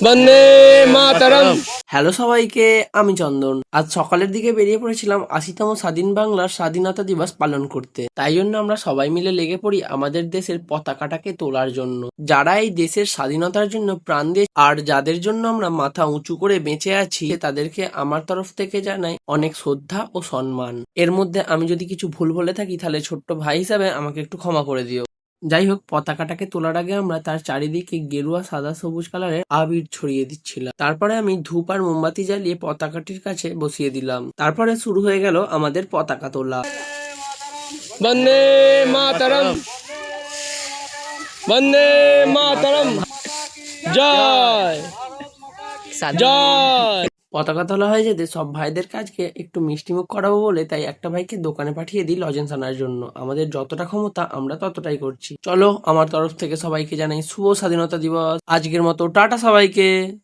বন্দে মাতরম। Hello সবাইকে, আমি চন্দন। আজ সকালের দিকে বেরিয়ে পড়েছিলাম ৮০তম স্বাধীন বাংলার স্বাধীনতা দিবস পালন করতে। তাই জন্য আমরা সবাই মিলে লেগে পড়ি আমাদের দেশের পতাকাটাকে তোলার জন্য। যারা এই দেশের স্বাধীনতার জন্য প্রাণ দিয়ে আর যাদের জন্য আমরা মাথা উঁচু করে বেঁচে আছি, তাদেরকে আমার তরফ থেকে জানাই অনেক শ্রদ্ধা ও সম্মান। এর মধ্যে আমি যদি কিছু ভুল বলে থাকি তাহলে ছোট্ট ভাই হিসাবে আমাকে একটু ক্ষমা করে দিও। যাই হোক, পতাকাটাকে তোলার আগে আমরা তার চারিদিকে গেরুয়া, সাদা, সবুজ কালারের আবির ছড়িয়ে দিচ্ছিলাম। তারপরে আমি ধূপ আর মোমবাতি জ্বালিয়ে পতাকাটির কাছে বসিয়ে দিলাম। তারপরে শুরু হয়ে গেল আমাদের পতাকা তোলা। বন্দে মাতরম। বন্দে মাতরম। জয় জয়। পতাকা তোলা হয়ে যেতে সব ভাইদের কাজকে একটু মিষ্টিমুখ করাবো বলে তাই একটা ভাইকে দোকানে পাঠিয়ে দিই লজেন্স আনার জন্য। আমাদের যতটা ক্ষমতা আমরা ততটাই করছি। চলো, আমার তরফ থেকে সবাইকে জানাই শুভ স্বাধীনতা দিবস। আজকের মতো টাটা সবাইকে।